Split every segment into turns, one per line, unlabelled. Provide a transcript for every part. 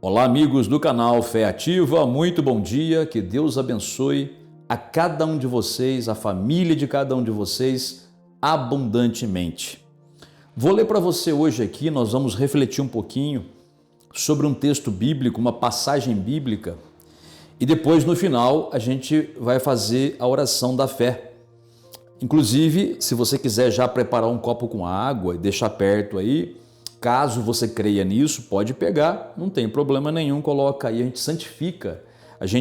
Olá, amigos do canal Fé Ativa, muito bom dia, que Deus abençoe a cada um de vocês, a família de cada um de vocês, abundantemente. Vou ler para você hoje aqui, nós vamos refletir um pouquinho sobre um texto bíblico, uma passagem bíblica, e depois no final a gente vai fazer a oração da fé. Inclusive, se você quiser já preparar um copo com água e deixar perto aí, caso você creia nisso, pode pegar, não tem problema nenhum, coloca aí, a gente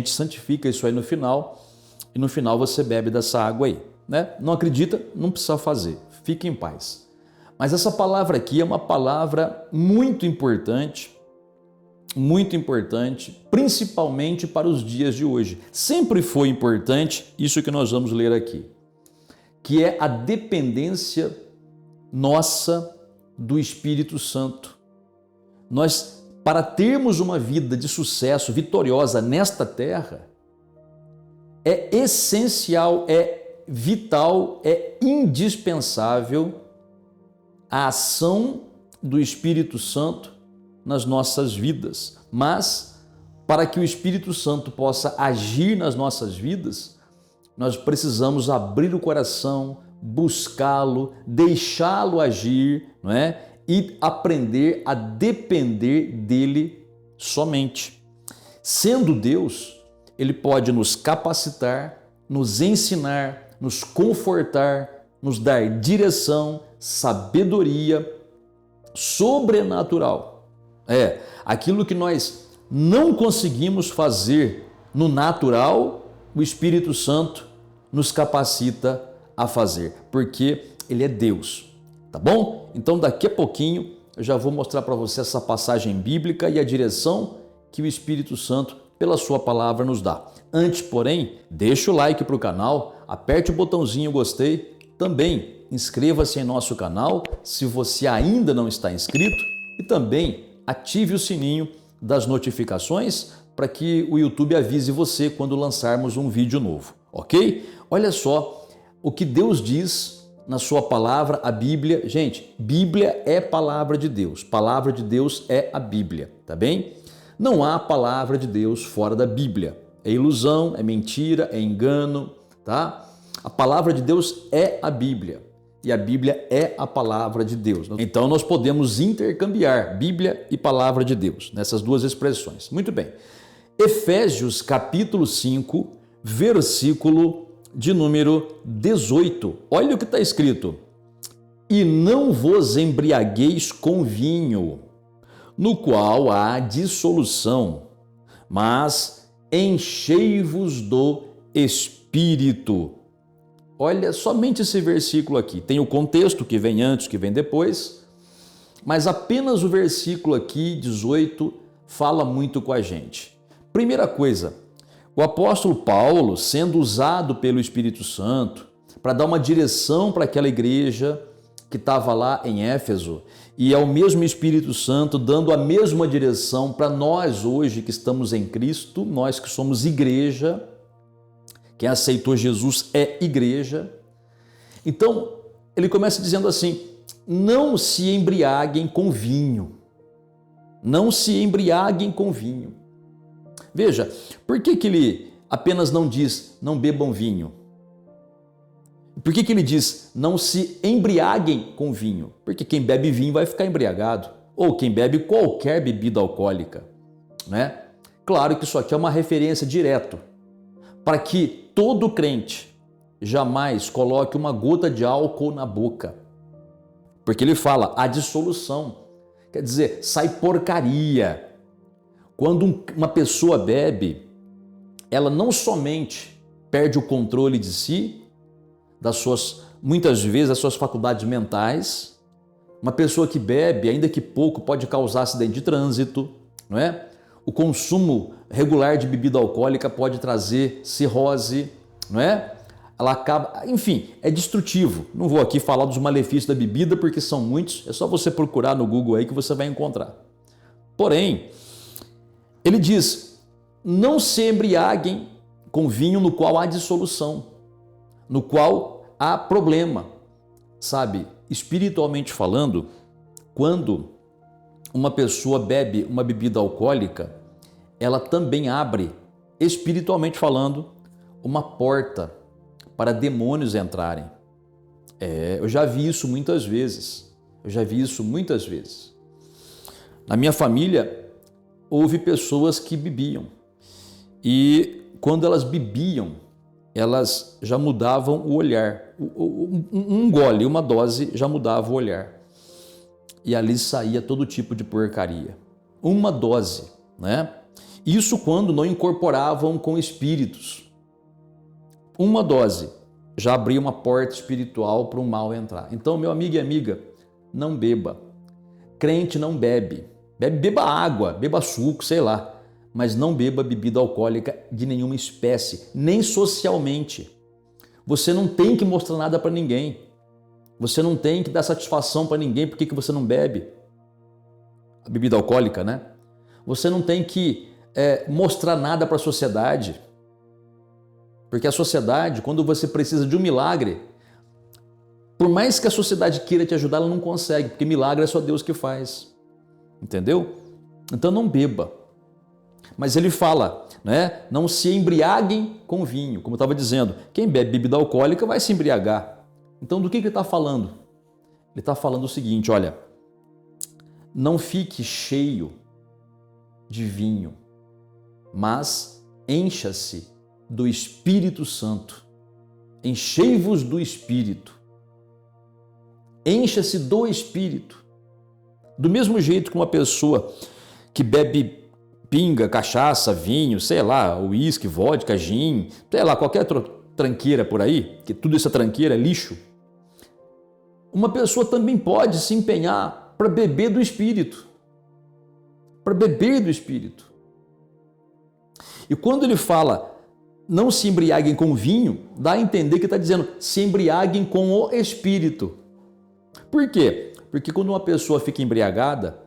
santifica isso aí no final, e no final você bebe dessa água aí, né? Não acredita? Não precisa fazer, fique em paz. Mas essa palavra aqui é uma palavra muito importante, principalmente para os dias de hoje. Sempre foi importante isso que nós vamos ler aqui, que é a dependência nossa do Espírito Santo. Nós, para termos uma vida de sucesso, vitoriosa nesta terra, é essencial, é vital, é indispensável a ação do Espírito Santo nas nossas vidas. Mas, para que o Espírito Santo possa agir nas nossas vidas, nós precisamos abrir o coração, buscá-lo, deixá-lo agir, não é? E aprender a depender dele somente. Sendo Deus, ele pode nos capacitar, nos ensinar, nos confortar, nos dar direção, sabedoria sobrenatural. Aquilo que nós não conseguimos fazer no natural, o Espírito Santo nos capacita a fazer, porque ele é Deus, tá bom? Então daqui a pouquinho eu já vou mostrar para você essa passagem bíblica e a direção que o Espírito Santo, pela sua palavra, nos dá. Antes, porém, deixa o like para o canal, aperte o botãozinho gostei, também inscreva-se em nosso canal se você ainda não está inscrito e também ative o sininho das notificações para que o YouTube avise você quando lançarmos um vídeo novo, ok? Olha só o que Deus diz na sua palavra, a Bíblia. Gente, Bíblia é palavra de Deus é a Bíblia, tá bem? Não há palavra de Deus fora da Bíblia. É ilusão, é mentira, é engano, tá? A palavra de Deus é a Bíblia e a Bíblia é a palavra de Deus. Então nós podemos intercambiar Bíblia e palavra de Deus nessas duas expressões. Muito bem. Efésios capítulo 5, versículo de número 18. Olha o que está escrito. E não vos embriagueis com vinho, no qual há dissolução, mas enchei-vos do Espírito. Olha, somente esse versículo aqui. Tem o contexto que vem antes, que vem depois, mas apenas o versículo aqui, 18, fala muito com a gente. Primeira coisa, o apóstolo Paulo, sendo usado pelo Espírito Santo para dar uma direção para aquela igreja que estava lá em Éfeso, e é o mesmo Espírito Santo dando a mesma direção para nós hoje que estamos em Cristo, nós que somos igreja, quem aceitou Jesus é igreja. Então, ele começa dizendo assim, não se embriaguem com vinho, não se embriaguem com vinho. Veja, por que ele apenas não diz não bebam vinho? Por que ele diz não se embriaguem com vinho? Porque quem bebe vinho vai ficar embriagado, ou quem bebe qualquer bebida alcoólica, né? Claro que isso aqui é uma referência direta para que todo crente jamais coloque uma gota de álcool na boca, porque ele fala a dissolução, quer dizer, sai porcaria. Quando uma pessoa bebe, ela não somente perde o controle de si, muitas vezes das suas faculdades mentais. Uma pessoa que bebe, ainda que pouco, pode causar acidente de trânsito, não é? O consumo regular de bebida alcoólica pode trazer cirrose, não é? Ela acaba, enfim, é destrutivo. Não vou aqui falar dos malefícios da bebida porque são muitos, é só você procurar no Google aí que você vai encontrar. Porém, ele diz, não se embriaguem com vinho no qual há dissolução, no qual há problema. Sabe, espiritualmente falando, quando uma pessoa bebe uma bebida alcoólica, ela também abre, espiritualmente falando, uma porta para demônios entrarem. Eu já vi isso muitas vezes. Na minha família, houve pessoas que bebiam. E quando elas bebiam, elas já mudavam o olhar. Um gole, uma dose já mudava o olhar. E ali saía todo tipo de porcaria. Uma dose, né? Isso quando não incorporavam com espíritos. Uma dose já abria uma porta espiritual para o mal entrar. Então, meu amigo e amiga, não beba. Crente não bebe. Beba água, beba suco, sei lá. Mas não beba bebida alcoólica de nenhuma espécie, nem socialmente. Você não tem que mostrar nada para ninguém. Você não tem que dar satisfação para ninguém porque que você não bebe a bebida alcoólica, né? Você não tem que mostrar nada para a sociedade. Porque a sociedade, quando você precisa de um milagre, por mais que a sociedade queira te ajudar, ela não consegue, porque milagre é só Deus que faz. Entendeu? Então não beba. Mas ele fala, né? Não se embriaguem com vinho. Como eu estava dizendo, quem bebe bebida alcoólica vai se embriagar. Então do que ele está falando? Ele está falando o seguinte, olha, não fique cheio de vinho, mas encha-se do Espírito Santo. Enchei-vos do Espírito. Encha-se do Espírito. Do mesmo jeito que uma pessoa que bebe pinga, cachaça, vinho, sei lá, uísque, vodka, gin, sei lá, qualquer tranqueira por aí, que tudo isso é tranqueira, é lixo. Uma pessoa também pode se empenhar para beber do Espírito. Para beber do Espírito. E quando ele fala não se embriaguem com vinho, dá a entender que está dizendo se embriaguem com o Espírito. Por quê? Porque quando uma pessoa fica embriagada,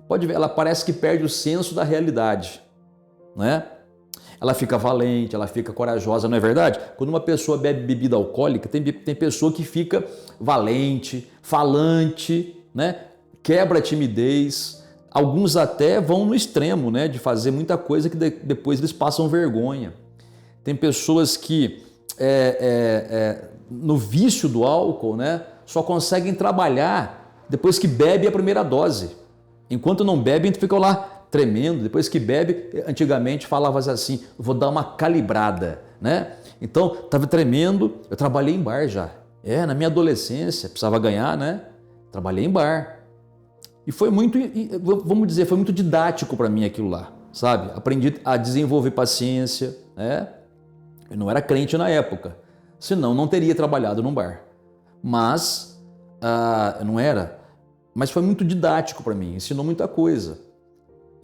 pode ver, ela parece que perde o senso da realidade, né? Ela fica valente, ela fica corajosa, não é verdade? Quando uma pessoa bebe bebida alcoólica, tem pessoa que fica valente, falante, né? Quebra a timidez. Alguns até vão no extremo, né? De fazer muita coisa que depois eles passam vergonha. Tem pessoas que no vício do álcool, né? Só conseguem trabalhar depois que bebe a primeira dose. Enquanto não bebe, a gente fica lá tremendo. Depois que bebe, antigamente falava assim, vou dar uma calibrada, né? Então, estava tremendo, eu trabalhei em bar já. Na minha adolescência, precisava ganhar, né? Trabalhei em bar. E foi muito, vamos dizer, foi muito didático para mim aquilo lá, sabe? Aprendi a desenvolver paciência, né? Eu não era crente na época, senão não teria trabalhado num bar. Mas, eu não era, mas foi muito didático para mim, ensinou muita coisa.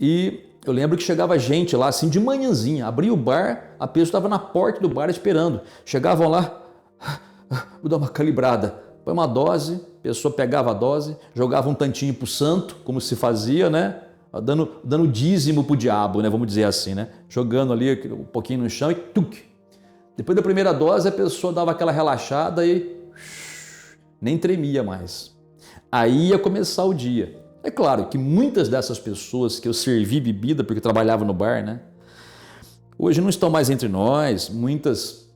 E eu lembro que chegava gente lá assim de manhãzinha, abria o bar, a pessoa estava na porta do bar esperando. Chegavam lá, vou dar uma calibrada, põe uma dose, a pessoa pegava a dose, jogava um tantinho pro santo, como se fazia, né? Dando dízimo pro diabo, né? Vamos dizer assim, né? Jogando ali um pouquinho no chão e tuc. Depois da primeira dose, a pessoa dava aquela relaxada e nem tremia mais. Aí ia começar o dia. É claro que muitas dessas pessoas que eu servi bebida, porque eu trabalhava no bar, né? Hoje não estão mais entre nós, muitas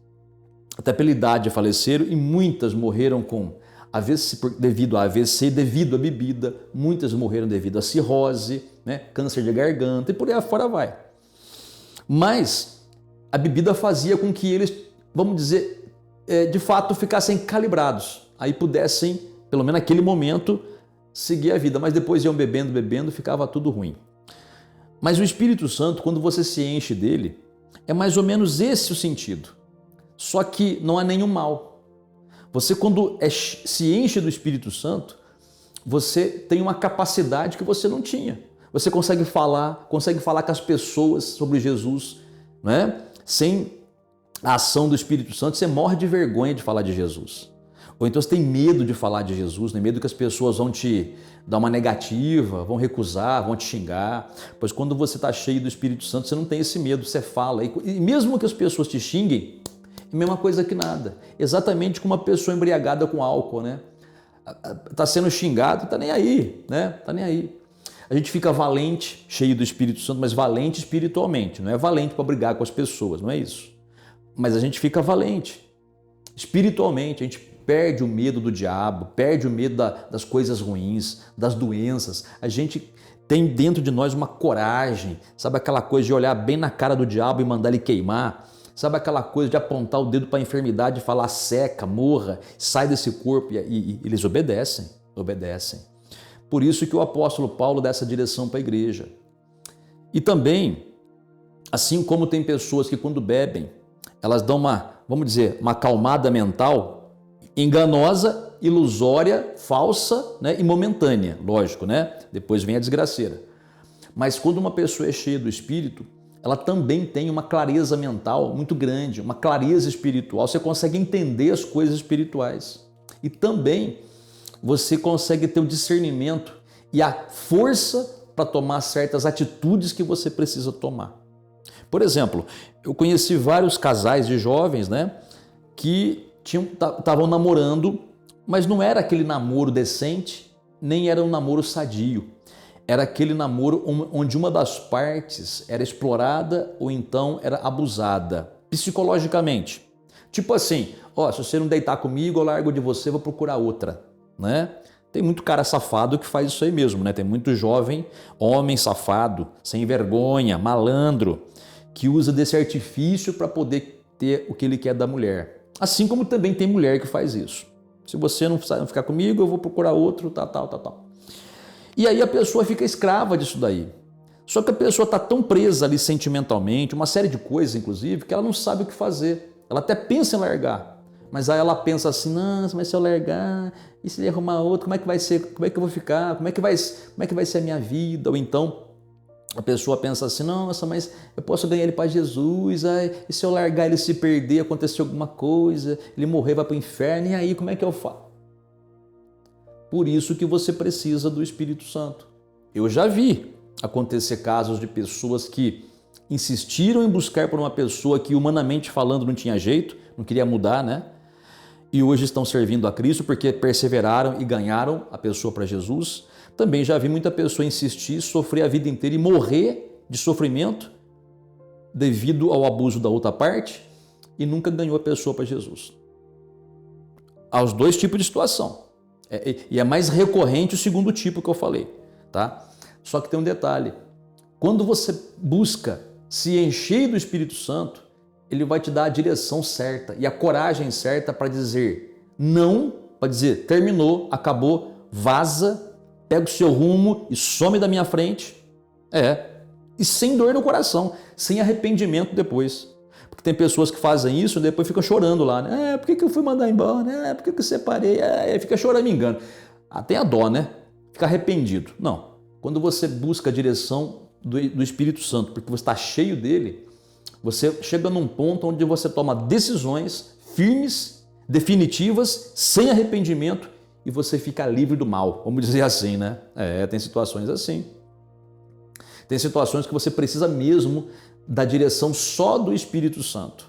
até pela idade faleceram e muitas morreram com AVC, devido a AVC, devido à bebida, muitas morreram devido a cirrose, né? Câncer de garganta e por aí afora vai. Mas a bebida fazia com que eles, vamos dizer, de fato ficassem calibrados, aí pudessem, pelo menos naquele momento, seguir a vida, mas depois iam bebendo, ficava tudo ruim. Mas o Espírito Santo, quando você se enche dele, é mais ou menos esse o sentido. Só que não há nenhum mal. Você, quando se enche do Espírito Santo, você tem uma capacidade que você não tinha. Você consegue falar com as pessoas sobre Jesus, né? Sem a ação do Espírito Santo, você morre de vergonha de falar de Jesus. Ou então você tem medo de falar de Jesus, né? Medo que as pessoas vão te dar uma negativa, vão recusar, vão te xingar. Pois quando você está cheio do Espírito Santo, você não tem esse medo, você fala. E mesmo que as pessoas te xinguem, é a mesma coisa que nada. Exatamente como uma pessoa embriagada com álcool, né? Está sendo xingado, está nem aí, né? Está nem aí. A gente fica valente, cheio do Espírito Santo, mas valente espiritualmente. Não é valente para brigar com as pessoas, não é isso. Mas a gente fica valente espiritualmente. A gente perde o medo do diabo, perde o medo das coisas ruins, das doenças. A gente tem dentro de nós uma coragem, sabe aquela coisa de olhar bem na cara do diabo e mandar ele queimar? Sabe aquela coisa de apontar o dedo para a enfermidade e falar seca, morra, sai desse corpo? E eles obedecem. Por isso que o apóstolo Paulo dá essa direção para a igreja. E também, assim como tem pessoas que quando bebem, elas dão vamos dizer, uma acalmada mental enganosa, ilusória, falsa, né, e momentânea, lógico, né? Depois vem a desgraceira. Mas quando uma pessoa é cheia do Espírito, ela também tem uma clareza mental muito grande, uma clareza espiritual. Você consegue entender as coisas espirituais. E também você consegue ter o discernimento e a força para tomar certas atitudes que você precisa tomar. Por exemplo, eu conheci vários casais de jovens, né, que estavam namorando, mas não era aquele namoro decente, nem era um namoro sadio. Era aquele namoro onde uma das partes era explorada ou então era abusada psicologicamente. Tipo assim, se você não deitar comigo, eu largo de você, vou procurar outra, né? Tem muito cara safado que faz isso aí mesmo, né? Tem muito jovem, homem safado, sem vergonha, malandro, que usa desse artifício para poder ter o que ele quer da mulher. Assim como também tem mulher que faz isso. Se você não ficar comigo, eu vou procurar outro, tal. E aí a pessoa fica escrava disso daí. Só que a pessoa está tão presa ali sentimentalmente, uma série de coisas inclusive, que ela não sabe o que fazer. Ela até pensa em largar, mas aí ela pensa assim, nossa, mas se eu largar, e se ele arrumar outro, como é que vai ser? Como é que eu vou ficar? Como é que vai ser a minha vida? Ou então a pessoa pensa assim, nossa, mas eu posso ganhar ele para Jesus, e se eu largar ele se perder, acontecer alguma coisa, ele morrer, vai para o inferno, e aí como é que eu faço? Por isso que você precisa do Espírito Santo. Eu já vi acontecer casos de pessoas que insistiram em buscar por uma pessoa que humanamente falando não tinha jeito, não queria mudar, né? E hoje estão servindo a Cristo porque perseveraram e ganharam a pessoa para Jesus. Também já vi muita pessoa insistir, sofrer a vida inteira e morrer de sofrimento devido ao abuso da outra parte e nunca ganhou a pessoa para Jesus. Há os dois tipos de situação. E é mais recorrente o segundo tipo que eu falei, tá? Só que tem um detalhe. Quando você busca se encher do Espírito Santo, ele vai te dar a direção certa e a coragem certa para dizer não, para dizer terminou, acabou, vaza, pega o seu rumo e some da minha frente. E sem dor no coração, sem arrependimento depois. Porque tem pessoas que fazem isso e depois ficam chorando lá, né? Por que eu fui mandar embora? Por que eu separei? Fica chorando, me engano. Até a dó, né? Fica arrependido. Não. Quando você busca a direção do Espírito Santo, porque você está cheio dele, você chega num ponto onde você toma decisões firmes, definitivas, sem arrependimento e você fica livre do mal. Vamos dizer assim, né? Tem situações assim. Tem situações que você precisa mesmo da direção só do Espírito Santo.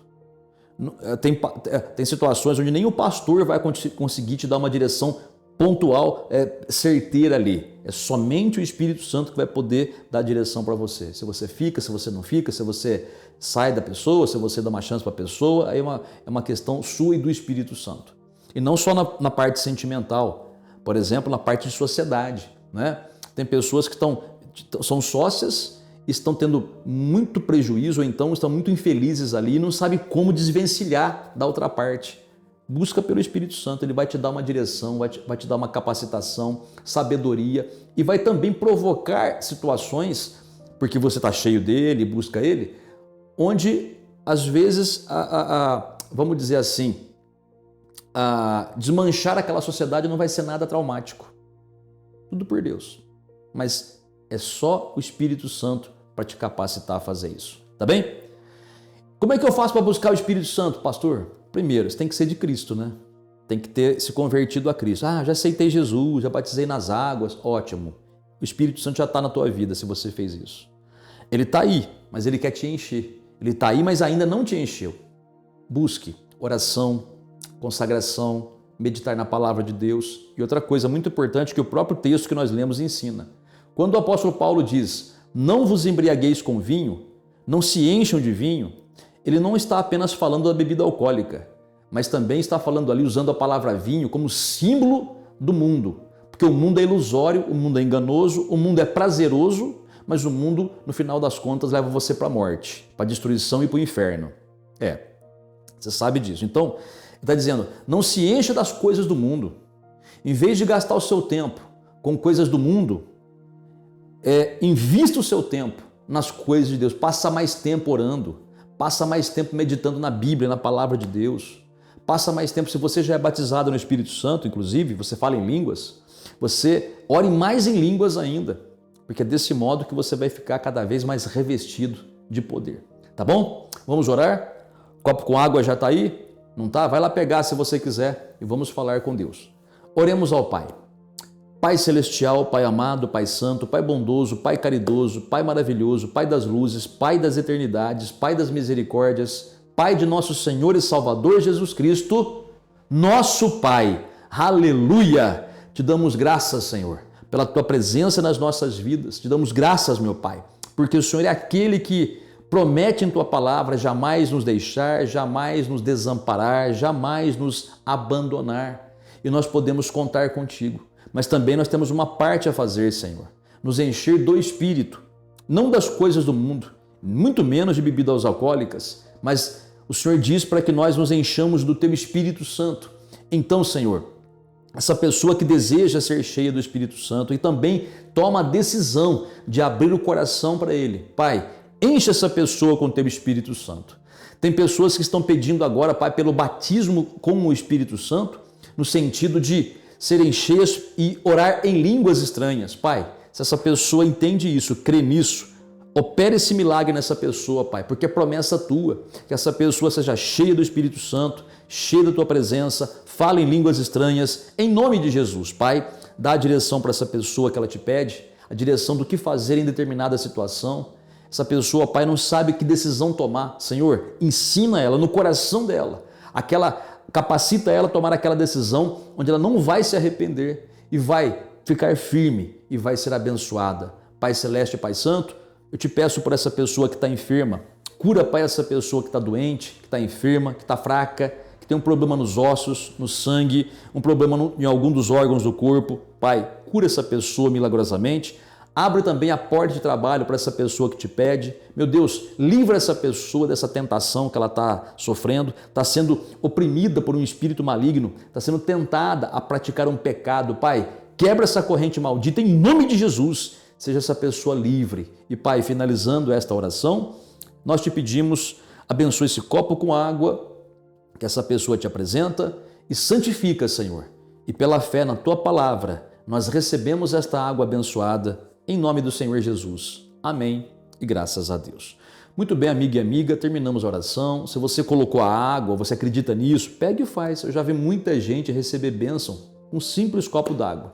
Tem situações onde nem o pastor vai conseguir te dar uma direção pontual, certeira ali. É somente o Espírito Santo que vai poder dar a direção para você. Se você fica, se você não fica, se você sai da pessoa, se você dá uma chance para a pessoa, aí é uma questão sua e do Espírito Santo. E não só na parte sentimental, por exemplo, na parte de sociedade, né? Tem pessoas que são sócias, estão tendo muito prejuízo ou então estão muito infelizes ali e não sabem como desvencilhar da outra parte. Busca pelo Espírito Santo, ele vai te dar uma direção, vai te dar uma capacitação, sabedoria e vai também provocar situações, porque você está cheio dele, busca ele, onde às vezes, vamos dizer assim, desmanchar aquela sociedade não vai ser nada traumático. Tudo por Deus. Mas é só o Espírito Santo para te capacitar a fazer isso. Tá bem? Como é que eu faço para buscar o Espírito Santo, pastor? Primeiro, você tem que ser de Cristo, né? Tem que ter se convertido a Cristo. Já aceitei Jesus, já batizei nas águas. Ótimo. O Espírito Santo já está na tua vida se você fez isso. Ele está aí, mas ele quer te encher. Ele está aí, mas ainda não te encheu. Busque oração, consagração, meditar na palavra de Deus. E outra coisa muito importante que o próprio texto que nós lemos ensina. Quando o apóstolo Paulo diz, não vos embriagueis com vinho, não se encham de vinho, ele não está apenas falando da bebida alcoólica, mas também está falando ali, usando a palavra vinho como símbolo do mundo. Porque o mundo é ilusório, o mundo é enganoso, o mundo é prazeroso, mas o mundo, no final das contas, leva você para a morte, para a destruição e para o inferno. Você sabe disso. Então, ele está dizendo, não se encha das coisas do mundo. Em vez de gastar o seu tempo com coisas do mundo, invista o seu tempo nas coisas de Deus. Passa mais tempo orando, passa mais tempo meditando na Bíblia, na palavra de Deus. Passa mais tempo, se você já é batizado no Espírito Santo, inclusive, você fala em línguas, você ore mais em línguas ainda, porque é desse modo que você vai ficar cada vez mais revestido de poder. Tá bom? Vamos orar? O copo com água já está aí? Não está? Vai lá pegar se você quiser e vamos falar com Deus. Oremos ao Pai. Pai celestial, Pai amado, Pai santo, Pai bondoso, Pai caridoso, Pai maravilhoso, Pai das luzes, Pai das eternidades, Pai das misericórdias, Pai de nosso Senhor e Salvador Jesus Cristo, nosso Pai. Aleluia! Te damos graças, Senhor, pela Tua presença nas nossas vidas. Te damos graças, meu Pai, porque o Senhor é aquele que promete em Tua palavra jamais nos deixar, jamais nos desamparar, jamais nos abandonar. E nós podemos contar contigo. Mas também nós temos uma parte a fazer, Senhor. Nos encher do Espírito, não das coisas do mundo, muito menos de bebidas alcoólicas, mas o Senhor diz para que nós nos enchamos do Teu Espírito Santo. Então, Senhor, essa pessoa que deseja ser cheia do Espírito Santo e também toma a decisão de abrir o coração para Ele. Pai, enche essa pessoa com o Teu Espírito Santo. Tem pessoas que estão pedindo agora, Pai, pelo batismo com o Espírito Santo, no sentido de serem cheias e orar em línguas estranhas. Pai, se essa pessoa entende isso, crê nisso, opere esse milagre nessa pessoa, Pai, porque é promessa Tua, que essa pessoa seja cheia do Espírito Santo, cheia da Tua presença, fala em línguas estranhas, em nome de Jesus. Pai, dá a direção para essa pessoa que ela te pede, a direção do que fazer em determinada situação. Essa pessoa, Pai, não sabe que decisão tomar. Senhor, ensina ela no coração dela, capacita ela a tomar aquela decisão onde ela não vai se arrepender e vai ficar firme e vai ser abençoada. Pai Celeste, Pai Santo, eu te peço por essa pessoa que está enferma. Cura, Pai, essa pessoa que está doente, que está enferma, que está fraca, que tem um problema nos ossos, no sangue, um problema em algum dos órgãos do corpo. Pai, cura essa pessoa milagrosamente. Abre também a porta de trabalho para essa pessoa que te pede. Meu Deus, livra essa pessoa dessa tentação que ela está sofrendo, está sendo oprimida por um espírito maligno, está sendo tentada a praticar um pecado. Pai, quebra essa corrente maldita em nome de Jesus. Seja essa pessoa livre. E Pai, finalizando esta oração, nós te pedimos, abençoe esse copo com água que essa pessoa te apresenta e santifica, Senhor. E pela fé na Tua palavra, nós recebemos esta água abençoada em nome do Senhor Jesus. Amém e graças a Deus. Muito bem, amigo e amiga, terminamos a oração. Se você colocou a água, você acredita nisso, pegue e faz. Eu já vi muita gente receber bênção com um simples copo d'água.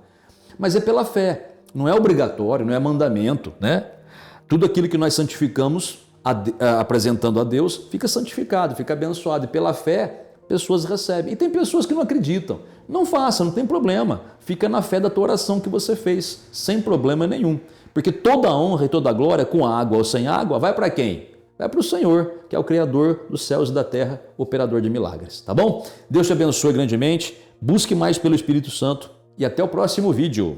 Mas é pela fé, não é obrigatório, não é mandamento, né? Tudo aquilo que nós santificamos, apresentando a Deus, fica santificado, fica abençoado. E pela fé, pessoas recebem. E tem pessoas que não acreditam. Não faça, não tem problema. Fica na fé da tua oração que você fez, sem problema nenhum. Porque toda a honra e toda a glória, com água ou sem água, vai para quem? Vai para o Senhor, que é o Criador dos céus e da terra, operador de milagres. Tá bom? Deus te abençoe grandemente. Busque mais pelo Espírito Santo e até o próximo vídeo.